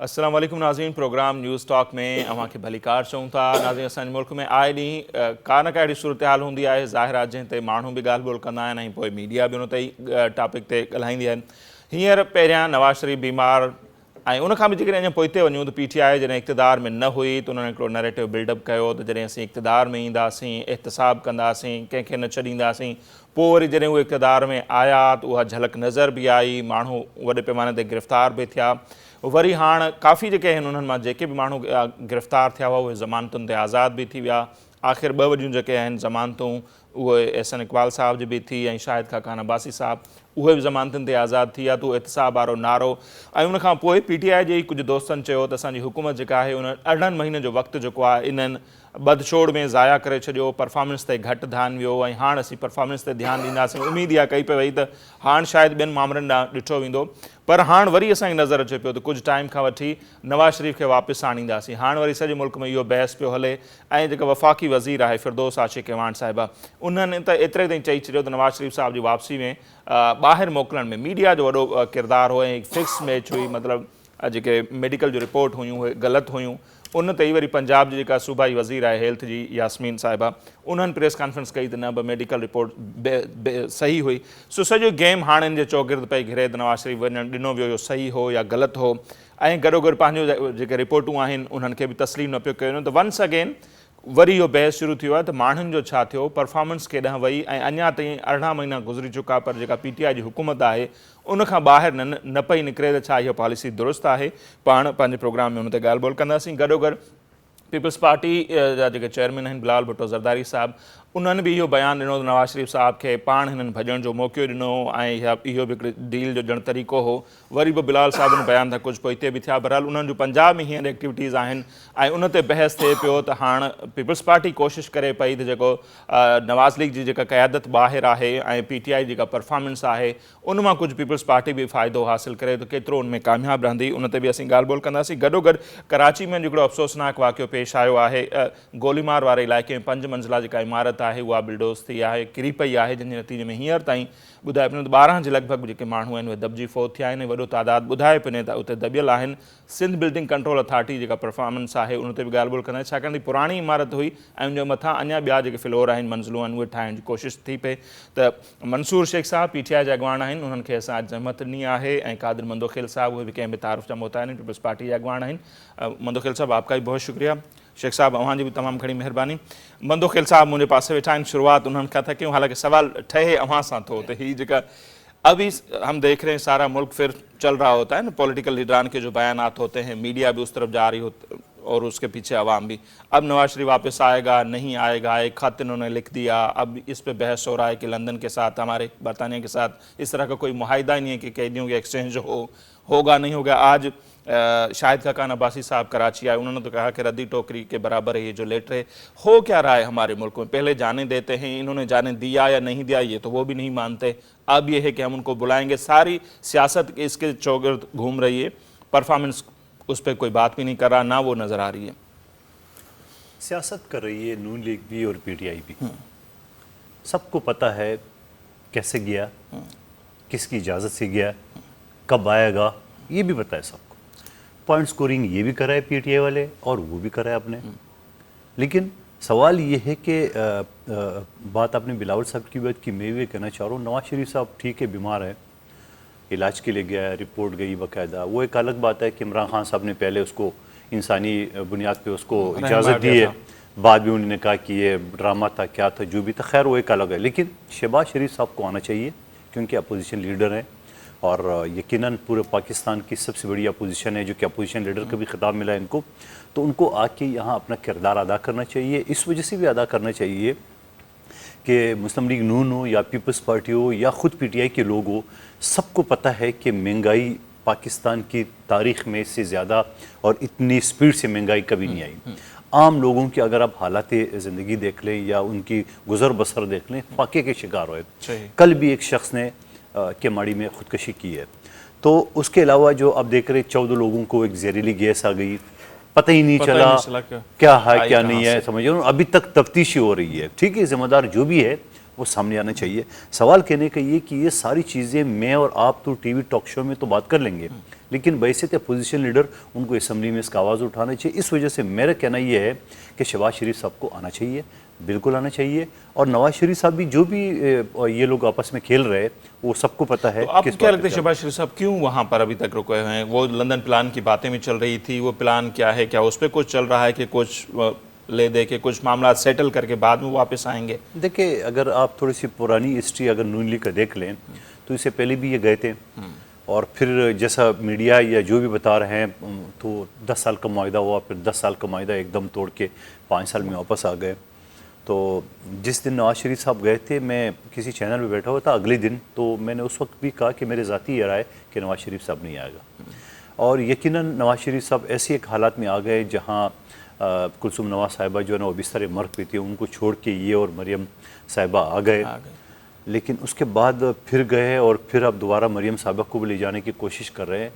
अस्सलाम वालेकुम नाज़रीन, प्रोग्राम न्यूज़ टॉक में अवां खे भलीकार चऊं था। नाज़रीन, असांजे मुल्क में आए ॾींहुं का न का अहिड़ी सूरत हाल हूंदी आहे ज़ाहिर आहे जंहिं ते माण्हू बि ॻाल्हि ॿोल कंदा आहिनि ऐं पोइ मीडिया बि उन ते ई टॉपिक ते ॻाल्हाईंदी आहिनि। हींअर पहिरियां नवाज़ शरीफ़ बीमार ऐं उनखां बि जेकॾहिं अञा पोइते वञूं त PTI जॾहिं इक़्तिदार में न हुई त उन्हनि हिकिड़ो नैरेटिव बिल्डअप कयो त जॾहिं असीं इक़्तिदार में ईंदासीं, एहतिसाब कंदासीं, कंहिंखे न छॾींदासीं। पोइ वरी जॾहिं उहे इक़्तिदार में आया त उहा झलक नज़र बि आई, माण्हू वॾे पैमाने ते गिरफ़्तार बि थिया। वरी हाणे काफ़ी जेके आहिनि उन्हनि मां जेके बि माण्हू गिरफ़्तार थिया हुआ उहे ज़मानतुनि ते आज़ादु बि थी विया। आख़िर 2 वॾियूं जेके आहिनि ज़मानतूं उहे एहसन इक़बाल साहिब जी बि थी ऐं शाहिद खाकान अब्बासी साहिबु उहे बि ज़मानतुनि ते आज़ादु थी विया। त उहो एहतिसाब वारो नारो ऐं उनखां पोइ PTI जे कुझु दोस्तनि चयो त असांजी हुकूमत जेका आहे उन 18 महीने जो वक़्तु जेको आहे इन्हनि बदशोड़ में ज़ाया करे छॾियो, परफॉर्मेंस ते घटि ध्यानु वियो ऐं हाणे असीं परफॉर्मेंस ते ध्यानु ॾींदासीं। उमेद इहा कई पई वई त हाणे शायदि ॿियनि मामलनि ॾांहुं ॾिठो वेंदो, पर हाणे वरी असांखे नज़र अचे पियो त कुझु टाइम खां वठी नवाज़ शरीफ़ खे वापसि आणींदासीं। हाणे वरी सॼे मुल्क में इहो बहस पियो हले ऐं जेका वफ़ाक़ी वज़ीर आहे फिरदौस आशिक़ एवान साहिबा, उन्हनि त एतिरे ताईं चई छॾियो त नवाज़ शरीफ़ साहिब जी वापसी में ॿाहिरि मोकिलण में मीडिया जो वॾो किरदारु हो ऐं फिक्स मैच हुई। मतिलबु जेके मेडिकल जो रिपोर्ट हुयूं उहे ग़लति हुयूं। उन ते ई वरी पंजाब जी जेका सूबाई वज़ीर आहे हेल्थ जी यास्मीन साहिबा, उन्हनि प्रेस कॉन्फ्रेंस कई त न बि मेडिकल रिपोर्ट सही हुई। सो सॼो गेम हाणे इन जे चौगिर्द पई घिरे त नवाज़ शरीफ़ वञणु ॾिनो वियो इहो सही हो या ग़लति हो, ऐं गॾोगॾु पंहिंजो जेके रिपोर्टूं आहिनि उन्हनि खे बि तस्लीम न पियो कयो वञे। त वंस अगेन वरी इहो बहस शुरू थियो आहे त माण्हुनि जो छा थियो, परफॉर्मेंस केॾांहुं वई ऐं अञा ताईं 18 महीना गुज़री चुका, पर जेका PTI जी हुकूमत आहे उनखां ॿाहिरि न पई निकिरे त छा इहा पॉलिसी दुरुस्त आहे। पाण पंहिंजे प्रोग्राम में उन ते ॻाल्हि ॿोल कंदासीं। गॾोगॾु पीपल्स पार्टी जा जेके चेयरमैन आहिनि बिलावल भुट्टो ज़रदारी साहिबु, उन्हनि बि इहो बयानु ॾिनो त नवाज़ शरीफ़ साहिब खे पाण हिननि भॼण जो मौक़ो ॾिनो ऐं इहो बि हिकिड़ी डील जो ॼण तरीक़ो हो। वरी बि बिलावल साहिब उन बयान सां कुझु पोइते बि थिया। बहरहाल उन्हनि जो पंजाब में हींअर एक्टिविटीज़ आहिनि ऐं उन ते बहस थिए पियो त हाणे पीपल्स पार्टी कोशिशि करे पई त जेको नवाज़ लीग जी जेका क़यादत ॿाहिरि आहे ऐं PTI जेका परफॉर्मेंस आहे उन मां कुझु पीपल्स पार्टी बि फ़ाइदो हासिलु करे त केतिरो उन में कामयाबु रहंदी, उन ते बि असीं ॻाल्हि ॿोल कंदासीं। गॾोगॾु कराची में हिकिड़ो अफ़सोसनाक वाक़ियो पेश आयो आहे। गोलीमार वारे इलाइक़े में 5 मंज़िला जेका इमारत आहे उहा बिल्डोज़ थी आहे, किरी पई आहे, जंहिंजे नतीजे में हींअर ताईं ॿुधाए पियो त 12 जे लॻभॻि जेके माण्हू आहिनि उहे दॿिजी फ़ौत थिया आहिनि। वॾो तादादु ॿुधाए पियो त उते दॿियल आहिनि। सिंध बिल्डिंग कंट्रोल अथॉरिटी जेका परफॉर्मेंस आहे उन ते बि ॻाल्हि ॿोल कंदासीं, छाकाणि त पुराणी इमारत हुई ऐं उनजे मथां अञा ॿिया जेके फ्लोर आहिनि, मंज़िलूं आहिनि, उहे ठाहिण जी कोशिशि थी पए। त मंसूर शेख साहब PTI जा अॻवान आहिनि, उन्हनि खे असां अॼु ज़हमत ॾिनी आहे, ऐं क़ादिर मंदोखेल साहब उहे बि कंहिं बि तारुफ़ जा मोहताज आहिनि, पीपल्स पार्टी जा अॻवान आहिनि। मंदोखेल साहब आपका भी बहुत शुक्रिया। शेख साहब अवां जी भी तमामु घणी महिरबानी। मंदोखेल साहब मुंहिंजे पासे वेठा आहिनि। शुरूआत उन्हनि खां था कयूं, हालांकि सवाल ठहे अवां सां थो त हीअ जेका अभी हम देख रहे हैं सारा मुल्क फिर चल रहा होता है ना, पॉलिटिकल लीडरान के जो बयानात होते हैं, मीडिया भी उस तरफ जा रही होती और उसके पीछे अवाम भी। अब नवाज शरीफ वापस आएगा नहीं आएगा, एक खत इन्होंने लिख दिया, अब इस पे बहस हो रहा है कि लंदन के साथ, हमारे बरतानिया के साथ इस तरह का कोई मुआहिदा ही नहीं है कि कैदियों के एक्सचेंज होगा नहीं होगा। आज शाहिद खाकान अब्बासी साहब कराची आए, उन्होंने तो कहा कि रद्दी टोकरी के बराबर है ये जो लेटर है। हो क्या रहा है हमारे मुल्क में, पहले जाने देते हैं, इन्होंने जाने दिया या नहीं दिया ये तो वो भी नहीं मानते। अब ये है कि हम उनको बुलाएंगे, सारी सियासत इसके चौगिर्द घूम रही है, परफॉर्मेंस उस पर कोई बात भी नहीं कर रहा, ना वो नज़र आ रही है। सियासत कर रही है नून लीग भी और PTI भी। सबको पता है कैसे गया, किसकी इजाज़त से गया, कब आएगा, ये भी पता है सबको। पॉइंट स्कोरिंग ये भी करा है PTI वाले और वो भी करा है आपने। लेकिन सवाल ये है कि बात आपने बिलावल साहब की बात की, मैं भी कहना चाह रहा हूँ, नवाज शरीफ साहब ठीक है बीमार है, इलाज के लिए गया है, रिपोर्ट गई बाकायदा। वो एक अलग बात है कि इमरान खान साहब ने पहले उसको इंसानी बुनियाद पे उसको इजाज़त दी है, बाद में उन्होंने कहा कि ये ड्रामा था, क्या था, जो भी था, खैर वो एक अलग है। लेकिन शहबाज शरीफ साहब को आना चाहिए क्योंकि अपोजिशन लीडर हैं और यकीनन पूरे पाकिस्तान की सबसे बड़ी अपोजिशन है, जो कि अपोजिशन लीडर का भी खिताब मिला है इनको, तो उनको आके यहाँ अपना किरदार अदा करना चाहिए। इस वजह से भी अदा करना चाहिए कि मुस्लिम लीग नून हो या पीपल्स पार्टी हो या ख़ुद PTI के लोग हो, सबको पता है कि महंगाई पाकिस्तान की तारीख़ में इससे ज़्यादा और इतनी स्पीड से महंगाई कभी नहीं आई। आम लोगों की अगर आप हालात ज़िंदगी देख लें या उनकी गुज़र बसर देख लें, फाके के शिकार हुए। कल भी एक शख्स ने केमाड़ी में ख़ुदकशी की है। तो उसके अलावा जो अब देख रहे 14 लोगों को एक जहरीली गैस आ गई, पता ही नहीं चला क्या है क्या नहीं है, समझ लो अभी तक तफ्तीशी हो रही है। ठीक है, ज़िम्मेदार जो भी है वो सामने आना चाहिए। सवाल कहने का ये कि ये सारी चीज़ें मैं और आप तो टीवी टॉक शो में तो बात कर लेंगे, लेकिन वैसे तो पोजीशन लीडर उनको असम्बली में इसका आवाज़ उठाना चाहिए। इस वजह से मेरा कहना ये है कि शहबाज शरीफ साहब को आना चाहिए, बिल्कुल आना चाहिए। और नवाज शरीफ साहब भी, जो भी ये लोग आपस में खेल रहे हैं, वो सबको पता है। तो आपको क्या लगता है शहबाज शरीफ साहब क्यों वहाँ पर अभी तक रुके हुए हैं? वो लंदन प्लान की बातें भी चल रही थी, वो प्लान क्या है, क्या उस पर कुछ चल रहा है कि कुछ ले दे के कुछ मामला सेटल करके बाद में वापस आएंगे? देखिए, अगर आप थोड़ी सी पुरानी हिस्ट्री अगर नून लीग का देख लें तो इससे पहले भी ये गए थे, और फिर जैसा मीडिया या जो भी बता रहे हैं तो 10 साल का मुआहदा हुआ, फिर 10 साल का मुआहदा एकदम तोड़ के 5 साल में वापस आ गए। तो जिस दिन नवाज शरीफ साहब गए थे, मैं किसी चैनल पे बैठा हुआ था अगले दिन, तो मैंने उस वक्त भी कहा कि मेरे ज़ाती ये राय कि नवाज शरीफ साहब नहीं आएगा। और यकीनन नवाज शरीफ साहब ऐसे एक हालात में आ गए जहाँ कुलसुम नवाज साहिबा जो है ना वो बिस्तर मर्ग पे थी, उनको छोड़ के ये और मरियम साहिबा आ गए। लेकिन उसके बाद फिर गए और फिर अब दोबारा मरियम साहिबा को भी ले जाने की कोशिश कर रहे हैं।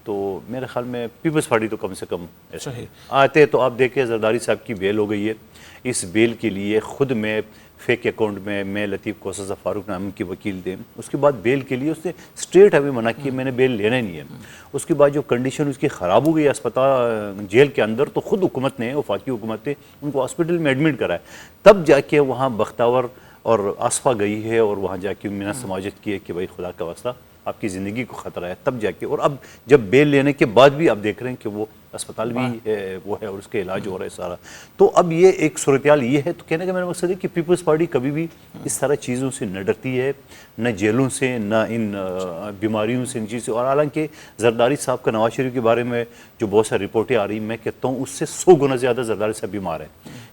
तो मेरे ख्याल में पीपल्स पार्टी तो कम से कम ऐसे आते। तो आप देखें, जरदारी साहब की बेल हो गई है। इस बेल के लिए खुद मैं फेक अकाउंट में मैं लतीफ़ कोसज़ा फारूक नाम की वकील थे, उसके बाद बेल के लिए उसने स्ट्रेट हमें मना किया, मैंने बेल लेना ही नहीं है। उसके बाद जो कंडीशन उसकी ख़राब हो गई अस्पताल जेल के अंदर, तो ख़ुद हुकूमत ने, वफाकी हुकूमत ने उनको हॉस्पिटल में एडमिट कराया। तब जाके वहाँ बख्तावर और आसफा गई है और वहाँ जाके मिन्नत समाजत की है कि भाई खुदा का वास्ता आपकी ज़िंदगी को ख़तरा है, तब जाके। और अब जब बेल लेने के बाद भी आप देख रहे हैं कि वो अस्पताल भी वो है और उसके इलाज हो रहा है सारा। तो अब ये एक सूरत-ए-हाल ये है। तो कहने का मेरा मकसद है कि पीपल्स पार्टी कभी भी इस तरह चीज़ों से न डरती है, न जेलों से, न इन बीमारियों से, इन चीज़ से। और हालांकि जरदारी साहब का नवाज शरीफ के बारे में जो बहुत सारी रिपोर्टें आ रही, मैं कहता हूँ उससे 100 गुना ज़्यादा जरदारी साहब बीमार हैं।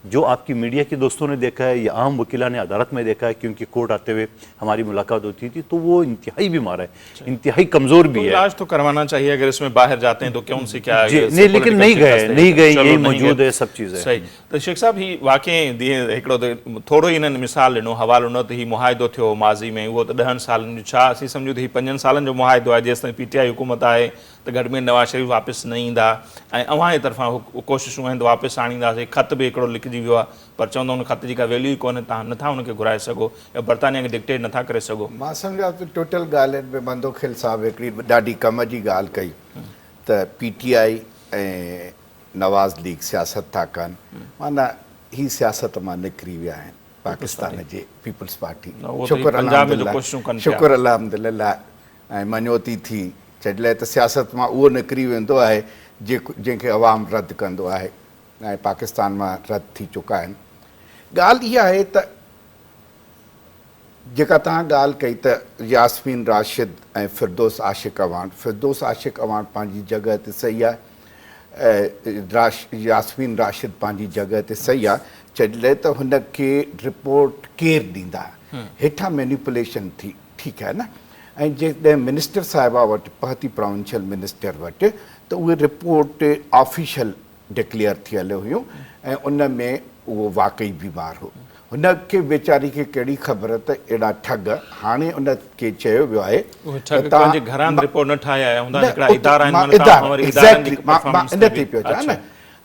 जो आपकी मीडिया के दोस्तों ने देखा है या आम वकीला ने अदालत में देखा है कि उनकी कोर्ट आते हुए हमारी मुलाकात होती थी, तो वो इंतहाई बीमार है, इंतहाई कमज़ोर भी है। इलाज तो करवाना चाहिए, अगर इसमें बाहर जाते हैं तो क्यों से क्या नहीं, लेकिन नहीं गए, यही मौजूद है, सब चीज़ है। सही। तो शेख साहब ही वाकई दिए हिकिड़ो थोरो ई इन्हनि मिसाल ॾिनो, हवालो न त ही मुआहिदो थियो माज़ी में, उहो त 10 सालनि जो, छा असीं सम्झूं त ही 5 सालनि जो मुआहिदो आहे, जेसिताईं PTI हुकूमत आहे त घटि में नवाज शरीफ वापसि न ईंदा, ऐं अव्हां जे तरफ़ां कोशिशूं आहिनि त वापसि आणींदासीं। ख़त बि हिकिड़ो लिखिजी वियो आहे, पर चवंदा हुन ख़त जी का वैल्यू ई कोन्हे, तव्हां नथा हुनखे घुराए सघो या बर्तानिया खे डिक्टेट नथा करे सघो। मां सम्झा त टोटल ॻाल्हियुनि में मंदोखिल साहिबु हिकिड़ी ॾाढी कम जी ॻाल्हि कई त PTI ऐं नवाज़ लीग सियासत था कनि, माना ही सियासत मां निकिरी विया आहिनि पाकिस्तान जे पीपल्स पार्टी। शुक्र अल्हम्दुलिल्लाह ऐं मञोती थी, जॾहिं त सियासत मां उहो निकिरी वेंदो आहे जंहिंखे अवाम रद्द कंदो आहे, ऐं पाकिस्तान मां रद्द थी चुका आहिनि। ॻाल्हि इहा आहे त जेका तव्हां ॻाल्हि कई त यास्मीन राशिद ऐं फिरदौस आशिक़ अवान, फिरदौस आशिक़ अवान पंहिंजी जॻह ते सही आहे, यास्मीन राशिद पंहिंजी जॻह ते सही आहे, जॾहिं त हुनखे रिपोर्ट केरु ॾींदा, हेठां मैनिपुलेशन थी, ठीकु आहे न। ऐं जॾहिं मिनिस्टर साहिबा वटि पहुती, प्रोविंशियल मिनिस्टर वटि, त उहे रिपोर्ट ऑफिशियल डिक्लेयर थियल हुयूं ऐं उन में उहो वाक़ई बीमार हो। हुनखे वीचारी खे कहिड़ी ख़बर त अहिड़ा ठग, हाणे उनखे चयो वियो आहे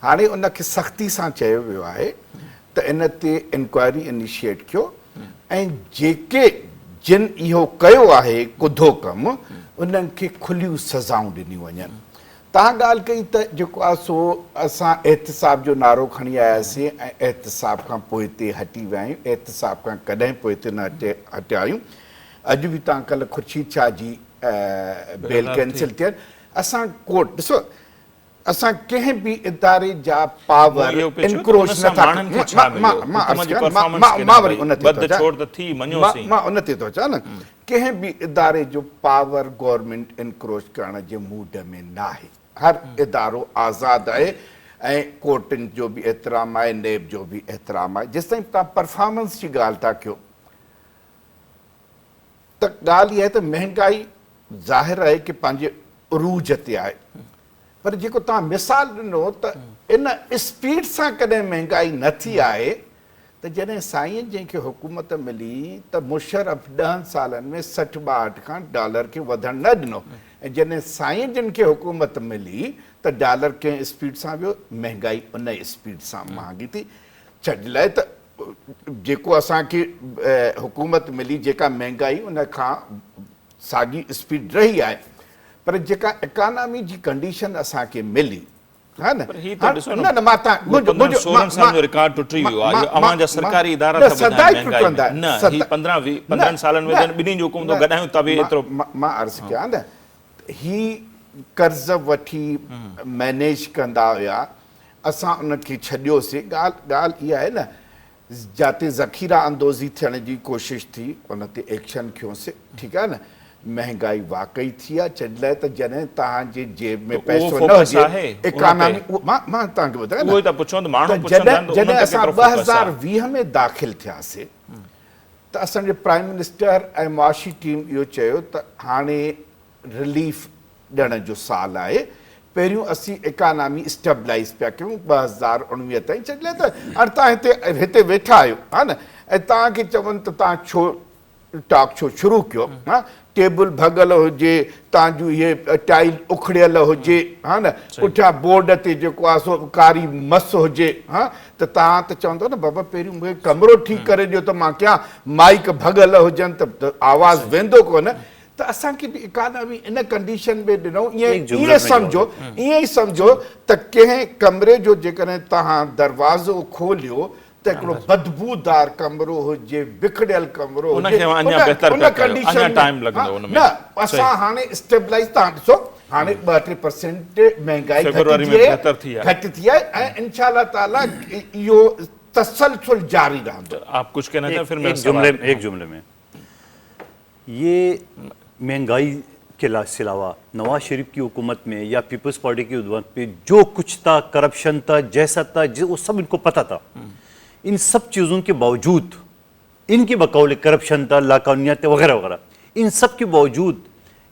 हाणे उनखे सख़्ती सां चयो वियो आहे त इन ते इंक्वायरी इनिशिएट कयो ऐं जेके जिन इहो कयो आहे कुधो कमु, उन्हनि खे खुलियूं सज़ाऊं ॾिनियूं वञनि। तव्हां ॻाल्हि कई त जेको आहे सो असां एहतिसाब जो नारो खणी आयासीं ऐं एहतिसाब खां पोइ हिते हटी विया आहियूं, एहतिसाब खां कॾहिं पोइ हिते न हटिया आहियूं। अॼु बि तव्हां कल्ह ख़ुर्शीद शाह जी बेल कैंसिल थियनि। असां कोर्ट ॾिसो, असां कंहिं बि इदारे जा पावर इनक्रोच नथा, मां उन ते थो अचां न, कंहिं बि इदारे जो पावर गवर्नमेंट इनक्रोच करण जे मूड में न आहे। हर इदारो आज़ादु आहे ऐं कोर्टनि जो बि एतिराम आहे, नेब जो बि एतिराम आहे। जेसिताईं तव्हां परफॉर्मेंस जी ॻाल्हि था कयो, त ॻाल्हि इहा आहे त महांगाई ज़ाहिर आहे कि पंहिंजे उरूज ते आहे, पर जेको तव्हां मिसाल ॾिनो त इन स्पीड सां कॾहिं महांगाई न थी आहे त जॾहिं साईं जंहिंखे हुकूमत मिली त मुशर्रफ 10 सालनि में 60-62 खां डॉलर खे वधणु न ॾिनो, ऐं जॾहिं साईं जिन खे हुकूमत मिली त डॉलर कंहिं स्पीड सां वियो, महांगाई उन स्पीड सां महांगी थी। छॾ लाइ त जेको असांखे हुकूमत मिली जेका महांगाई उन खां साॻी स्पीड रही आहे पर जेका इकानमी जी कंडीशन असांखे मिली हा न पर ही तो ॾिसो न, न न मां तव्हां 16 साल जो रिकॉर्ड टुटी वियो आहे इहो अवां जा सरकारी इदारा न, था सदाई ॿुधाइनि टुटंदा महांगाई में। न ही 15 सालनि में ॿिन्ही जूं हुकूमतूं गॾायूं तबे एतिरो मां अर्ज़ु कयां न ही कर्ज़ वठी मैनेज कंदा हुया असां उनखे छॾियोसीं ॻाल्हि इहा आहे न जिते ज़ख़ीरा अंदोज़ी थियण जी कोशिशि थी उन ते एक्शन खयोंसीं ठीकु आहे न महांगाई वाकई थी आहे छॾ लाइ त जॾहिं तव्हांजे जेब में पैसो न फोकस हुजे आहे उन इकानमी ते। मां तव्हांखे ॿुधायां उहो ई न त पुछो त माण्हू त पुछंदा आहिनि त जॾहिं उन्हनि ते असां केतिरो फोकस आहे। 2020 में दाख़िल थियासीं त असांजे प्राइम मिनिस्टर ऐं मुआशी टीम इहो चयो त हाणे रिलीफ ॾियण जो साल आहे पहिरियों असीं इकानमी स्टेबलाइज़ पिया कयूं 2019 ताईं छॾ लाइ त हाणे तव्हां हिते वेठा आहियो हा न ऐं तव्हांखे चवनि त तव्हां छो टॉक छो शुरू कयो हा टेबल भॻल हुजे तव्हांजूं इहे टाइल उखड़ियल हुजे हा न पुठियां बोर्ड ते जेको आहे सो कारी मस हुजे हा त तव्हां त चवंदो न बाबा पहिरियों मूंखे कमिरो ठीकु करे ॾियो त मां कयां माइक भॻल हुजनि त आवाज़ु वेंदो कोन त असांखे बि इकानमी इन कंडीशन में ॾिनऊं ईअं सम्झो ईअं ई सम्झो त कंहिं कमरे जो जेकॾहिं तव्हां दरवाज़ो खोलियो त हिकिड़ो बदबूदार कमरो हुजे बिखड़ियल कमरो उनखे अञा बहितर पिया कयो, अञा टाइम लॻंदो उन में। न असां हाणे स्टेबलाइज़ तव्हां ॾिसो हाणे 2-3% महांगाई फेब्रुआरी में बहितर थी आहे। घटि थी आहे ऐं इंशाअल्लाह ताला इहो तसलसल जारी रहंदो। आप कुछ कहना चाहें फिर एक जुमले में ये महंगाई के अलावा नवाज शरीफ की हुकूमत में या पीपल्स पार्टी की हुकूमत पे जो कुछ था करप्शन था जैसा था वो सब इनको पता था। इन सब चीज़ों के बावजूद इनके बकौल करप्शन था लाकानूनियत वगैरह वगैरह इन सब के बावजूद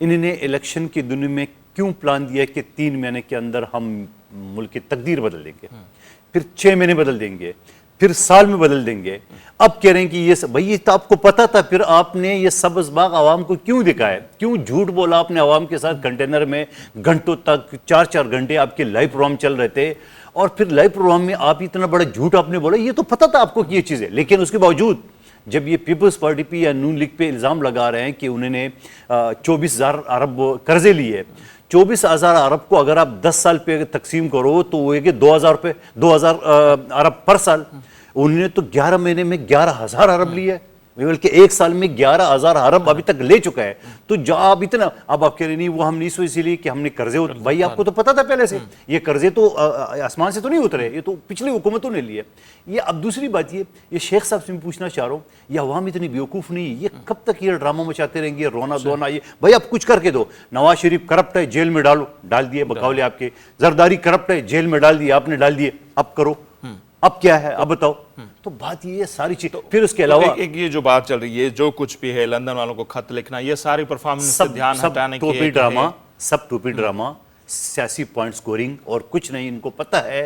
इन्होंने इलेक्शन की दुनिया में क्यों प्लान दिया कि 3 महीने के अंदर हम मुल्क की तकदीर बदल देंगे फिर 6 महीने बदल देंगे फिर साल में बदल देंगे। अब कह रहे हैं कि ये भाई ये तो आपको पता था फिर आपने ये सब्ज़ बाग आवाम को क्यों दिखाया क्यों झूठ बोला आपने आवाम के साथ कंटेनर में घंटों तक 4-4 घंटे आपके लाइव प्रोग्राम चल रहे थे और फिर लाइव प्रोग्राम में आप इतना बड़ा झूठ आपने बोला ये तो पता था आपको कि ये चीज़ है लेकिन उसके बावजूद जब ये पीपल्स पार्टी पे या नून लीग पे इल्ज़ाम लगा रहे हैं कि उन्होंने 24,000 अरब कर्जे लिए 24,000 अरब को अगर आप 10 साल पे तकसीम करो तो वो है कि 2,000 अरब पर साल उन्होंने तो 11 महीने में 11,000 अरब लिए है बल्कि 1 साल में 11,000 अरब अभी तक ले चुका है। तो जो आप इतना अब आप कह रहे नहीं वो हम नहीं सोचे इसलिए कि हमने कर्जे भाई आपको तो पता था पहले से ये कर्जे तो आसमान से तो नहीं उतरे ये तो पिछली हुकूमतों ने लिए। ये अब दूसरी बात ये शेख साहब से मैं पूछना चाह रहा हूँ ये अवाम इतनी बेवकूफ़ नहीं ये कब तक ये ड्रामा मचाते रहेंगे रोना धोना ये भाई आप कुछ करके दो। नवाज शरीफ करप्ट है जेल में डाल दिए बकौले आपके, जरदारी करप्ट है जेल में डाल दिए आपने डाल दिए अब करो अब क्या है अब बताओ। तो बात ये सारी चीज फिर उसके अलावा एक ये जो बात चल रही है जो कुछ भी है लंदन वालों को खत लिखना ये सारी परफॉर्मेंस से ध्यान हटाने की सब टोपी ड्रामा सियासी पॉइंट स्कोरिंग और कुछ नहीं। इनको पता है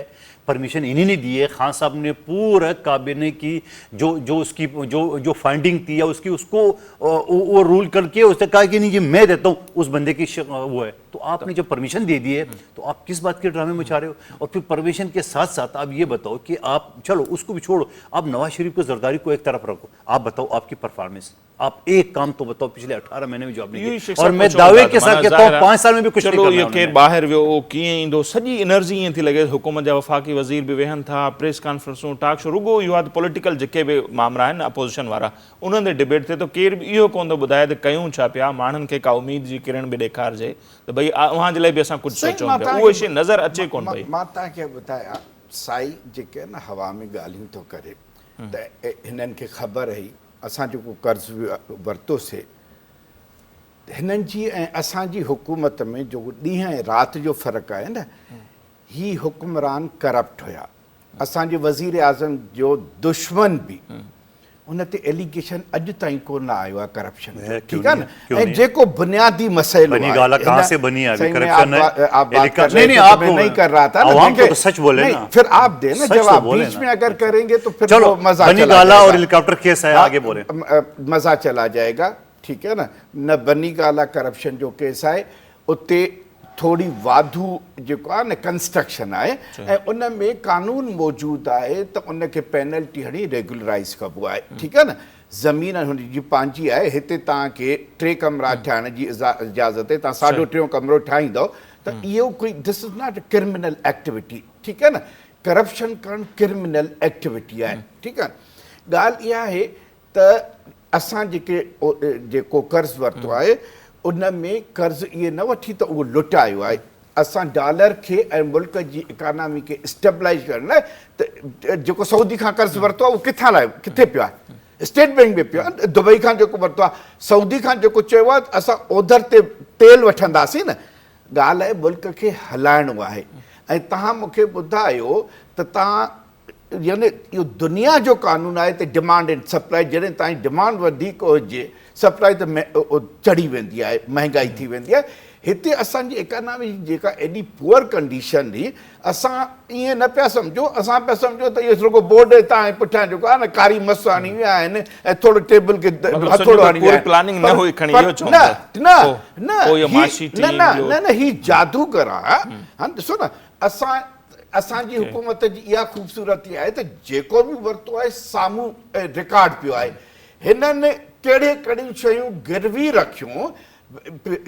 परमिशन इन्हीं ने दी है। खान साहब ने पूरा काबिने की जो उसकी जो फाइंडिंग थी या उसकी उसको वो रूल करके उसने कहा कि नहीं ये मैं देता हूँ उस बंदे की वो है। तो आपने जब परमिशन दे दी है तो आप किस बात के ड्रामे मचा रहे हो। और फिर परमिशन के साथ साथ आप ये बताओ कि आप चलो उसको भी छोड़ो आप नवाज शरीफ को जरदारी को एक तरफ रखो आप बताओ आपकी परफॉर्मेंस आप एक काम तो बताओ पिछले 18 महीने में जो आपने किया। और मैं दावे के साथ कहता हूँ 5 साल में भी कुछ नहीं करना। ये केर बाहर वियो कीअं ईंदो सॼी एनर्जी ईअं थी लॻे हुकूमत जा वफ़ाक़ी वज़ीर बि वेहनि था प्रेस कॉन्फ्रेंसूं टॉक शो रुगो इहो आहे त पॉलिटिकल जेके बि मामला आहिनि अपोज़िशन वारा उन्हनि ते डिबेट थिए थो केर बि इहो कोन थो ॿुधाए त कयूं छा पिया माण्हुनि खे का उमेद जी किरण बि ॾेखारिजे त भई उहाँ जे लाइ बि असां कुझु सोचूं पिया उहो शइ नज़र अचे कोन पई। मां तव्हांखे ॿुधायां साई जेके न हवा में ॻाल्हियूं थो करे त हिननि खे ख़बर हुई असां जेको कर्ज़ वरितोसीं हिननि जी ऐं असांजी हुकूमत में जो ॾींहं ऐं राति जो फ़र्क़ु आहे न ही हुक्मरान करप्ट हुया। असांजे वज़ीर आज़म जो दुश्मन बि उन ते एलिगेशन अॼु ताईं कोन आयो आहे करप्शन जो ठीकु आहे न। ऐं जेको बुनियादी मसइलो बनी गाला कहाँ से बनी है अभी करप्शन है आप बात कर नहीं रहे नहीं थे आप तो मैं नहीं कर रहा था आवाम को तो सच बोले ना फिर आप दे ना जवाब बीच में अगर करेंगे तो फिर चलो मजा बनी गाला और हेलीकॉप्टर केस है आगे बोले मज़ा चला जाएगा ठीक है ना। न बनी गाला करप्शन जो केस आहे उते थोड़ी वाधू जेको आहे न कंस्ट्रक्शन आहे ऐं उन में कानून मौजूदु आहे त उनखे पेनल्टी हणी रेगुलराइज़ कबो आहे, ठीकु आहे न। ज़मीन हुनजी पंहिंजी आहे, हिते तव्हांखे 3 कमरा ठाहिण जी इजाज़त आहे, तव्हां 3.5 कमरो ठाहींदव त इहो कोई this is not a criminal activity, ठीकु आहे न। करप्शन करणु क्रिमिनल एक्टिविटी आहे, ठीकु आहे। ॻाल्हि इहा आहे त असां जेको कर्ज़ु वरितो आहे उन में कर्ज़ु इहे न वठी त उहो लुटायो आहे। असां डॉलर खे ऐं मुल्क जी इकानमी खे स्टेबलाइज़ करण लाइ त जेको सऊदी खां कर्ज़ु वरितो आहे उहो किथे पियो आहे? स्टेट बैंक में पियो आहे। दुबई खां जेको वरितो आहे, सऊदी खां जेको चयो आहे असां ओधर ते तेल वठंदासीं न। ॻाल्हि आहे मुल्क खे हलाइणो आहे। ऐं तव्हां मूंखे ॿुधायो त तव्हां यानी इहो दुनिया जो कानून आहे त डिमांड एंड सप्लाई, जॾहिं तव्हांजी डिमांड वधीक हुजे सप्लाई त चढ़ी वेंदी आहे, महांगाई थी वेंदी आहे। हिते असांजी इकानमी जेका एॾी पुअर कंडीशन हुई, असां ईअं न पिया सम्झो, असां पिया सम्झो त इहो रुॻो बोर्ड हितां पुठियां जेको आहे न कारी मस हणी विया आहिनि ऐं थोरो टेबल खे हथोड़ो हणी विया आहिनि। न ही जादूगर आहे। हाणे ॾिसो न, असांजी हुकूमत जी इहा ख़ूबसूरती आहे त जेको बि वरितो आहे साम्हूं रिकॉर्ड पियो आहे। हिननि कहिड़े कहिड़ियूं शयूं गिरवी रखियूं,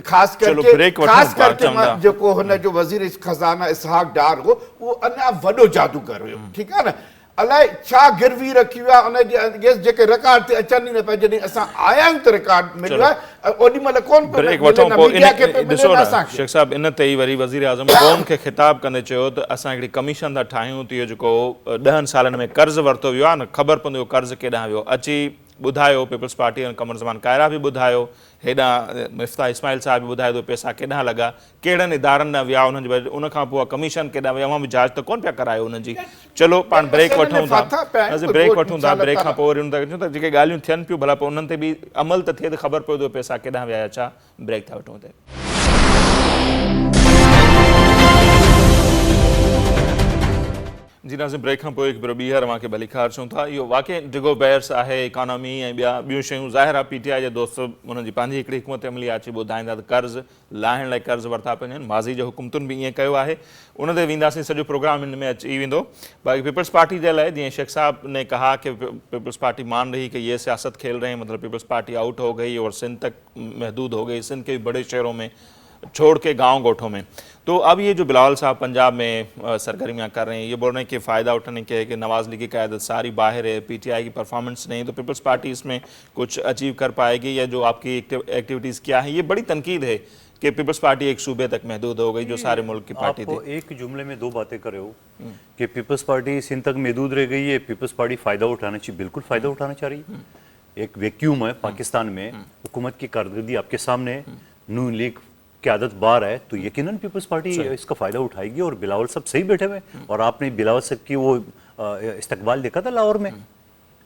ख़ासि करके जेको हुनजो वज़ीर ख़ज़ाना इसहाक डार हो उहो अञा वॾो जादूगर हुयो, ठीकु आहे न। अलाए छा गिरवी रखी विया, उनजे जेके रिकॉर्ड ते अचनि ई न पिया। जॾहिं असां आया आहियूं त रिकॉर्ड मिलियो आहे, ओॾीमहिल कोन शेख साहब इन ते ई वरी वज़ीर आज़म क़ौम खे ख़िताब कंदे चयो त असां हिकिड़ी कमीशन था ठाहियूं त इहो जेको 10 सालनि में कर्ज़ु वरितो वियो आहे न, ख़बर पवंदो कर्ज़ु केॾांहुं वियो। अची ॿुधायो पीपल्स पार्टी कमर ज़मान कायरा बि ॿुधायो, हेॾां मिफ्ता इस्माइल साहिब बि ॿुधायो त पैसा केॾांहुं लॻा, कहिड़नि इदारनि न विया उन्हनि जे, उनखां पोइ कमीशन केॾांहुं विया, उहा बि जांच त कोन पिया करायो उन्हनि जी। चलो पाण ब्रेक वठूं था, ब्रेक खां पोइ वरी उन था त जेके ॻाल्हियूं थियनि पियूं भला पोइ उन्हनि ते बि अमल त थिए त ख़बर पए त पैसा केॾांहुं विया छा। ब्रेक था वठूं ते। जी नाज़िम, ब्रेक खां पोइ हिकु भेरो ॿीहर अव्हांखे भलीकार चऊं था। इहो वाक़ई डिगो बैर्स आहे इकानमी ऐं ॿियूं शयूं। ज़ाहिर आहे PTI जे दोस्त हुननि जी पंहिंजी हिकिड़ी हिकमत अमली आहे, अची ॿुधाईंदा त कर्ज़ु लाहिण लाइ कर्ज़ु वरिता पिया आहिनि। माज़ी जो हुकूमतुनि बि ईअं कयो आहे, उन ते वेंदासीं, सॼो प्रोग्राम हिन में अची वेंदो। बाक़ी पीपल्स पार्टी जे लाइ जीअं शेख साहब ने कहा कि पीपल्स पार्टी मान रही कि ये सियासत खेल रहे हैं, मतलब पीपल्स पार्टी आउट हो गई और सिंध तक महदूद हो गई, सिंध के भी बड़े शहरों में छोड़ के गांव गोठों में। तो अब ये जो बिलावल साहब पंजाब में सरगर्मियां कर रहे हैं, ये बोल रहे हैं कि फ़ायदा उठाने के कि नवाज़ लीग की क़यादत सारी बाहर है, PTI की परफॉर्मेंस नहीं, तो पीपल्स पार्टी इसमें कुछ अचीव कर पाएगी, या जो आपकी एक्टिविटीज़ क्या है। ये बड़ी तनकीद है कि पीपल्स पार्टी एक सूबे तक महदूद हो गई जो सारे मुल्क की पार्टी थी। एक जुमले में 2 बातें करे हो कि पीपल्स पार्टी सिंध तक महदूद रह गई है, पीपल्स पार्टी फ़ायदा उठाना चाहिए। बिल्कुल फ़ायदा उठाना चाह रही है। एक वैक्यूम है पाकिस्तान में, हुकूमत की कारकर्दगी आपके सामने है, नून लीग क़यादत बार है, तो यकीनन पीपल्स पार्टी इसका फ़ायदा उठाएगी। और बिलावल साहब सही बैठे हुए, और आपने बिलावल साहब की वो इस्तकबाल देखा था लाहौर में,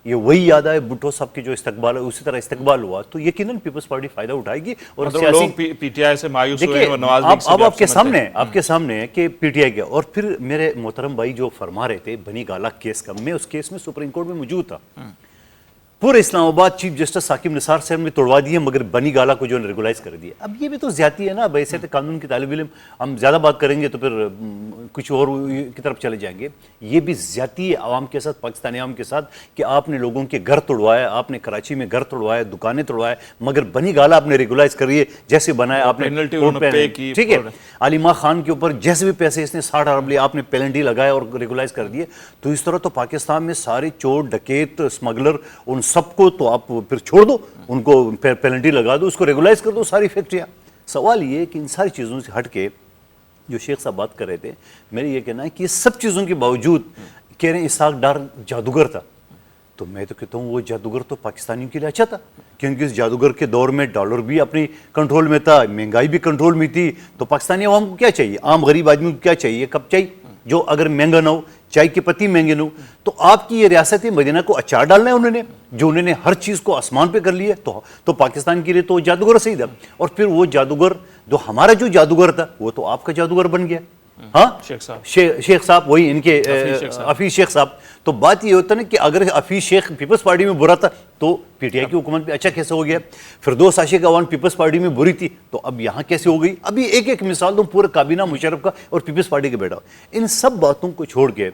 ये वही याद आए भुट्टो साहब की जो इस्तकबाल है, उसी तरह इस्तकबाल हुआ, तो यकीनन पीपल्स पार्टी फ़ायदा उठाएगी। और लोग PTI से मायूस हुए और नवाज लीग से अब आपके सामने है कि PTI के। और फिर मेरे मोहतरम भाई जो फरमा रहे थे बनी गाला केस का, मैं उस केस में सुप्रीम कोर्ट में मौजूद था। पूरे इस्लामाबाद चीफ जस्टिस साकिब निसार साहब ने तोड़वा दिए, मगर बनी गाला को जो रेगुलाइज कर दिया। अब ये भी तो ज्यादती है ना, वैसे तो कानून की तालिब इल्म हम ज़्यादा बात करेंगे तो फिर कुछ और की तरफ चले जाएंगे। ये भी ज्यादती है आवाम के साथ, पाकिस्तानी आवाम के साथ, कि आपने लोगों के घर तोड़वाया, आपने कराची में घर तोड़वाया, दुकानें तोड़वाया, मगर बनी गाला आपने रेगुलाइज करिए जैसे बनाया आपने, ठीक है। आलिमा खान के ऊपर जैसे भी पैसे इसने 60 अरब लिए, आपने पेनल्टी लगाया और रेगुलाइज कर दिए। तो इस तरह तो पाकिस्तान में सारे चोर, डकैत, स्मगलर, उन सबको तो आप फिर छोड़ दो, उनको पेनल्टी लगा दो, उसको रेगुलाइज कर दो सारी फैक्ट्रियाँ। सवाल ये कि इन सारी चीज़ों से हट के जो शेख साहब बात कर रहे थे, मेरे ये कहना है कि ये सब चीज़ों के बावजूद कह रहे हैं इसहाक डार जादूगर था, तो मैं तो कहता हूँ वो जादूगर तो पाकिस्तानियों के लिए अच्छा था, क्योंकि इस जादूगर के दौर में डॉलर भी अपनी कंट्रोल में था, महंगाई भी कंट्रोल में थी। तो पाकिस्तानी आवाम को क्या चाहिए, आम गरीब आदमी को क्या चाहिए, कब चाहिए, जो अगर महंगा ना हो, चाय के पत्ती महंगे ना हो, तो आपकी ये रियासत मदीना को अचार डालना है उन्होंने, जो उन्होंने हर चीज़ को आसमान पे कर लिया। तो पाकिस्तान के लिए तो जादूगर सही था। और फिर वो जादूगर जो हमारा जो जादूगर था वो तो आपका जादूगर बन गया। हाँ, शेख साहब वही इनके हफीज शेख साहब। تو بات یہ ہوتا ہے نا کہ اگر حفیظ شیخ پیپلز پارٹی میں برا تھا تو پی ٹی آئی کی حکومت میں اچھا کیسے ہو گیا؟ فردوس عاشق اعوان پیپلز پارٹی میں بری تھی تو اب یہاں کیسے ہو گئی؟ ابھی ایک مثال دوں پورے کابینہ مشرف کا اور پیپلز پارٹی کے بیٹا. ان سب باتوں کو چھوڑ کے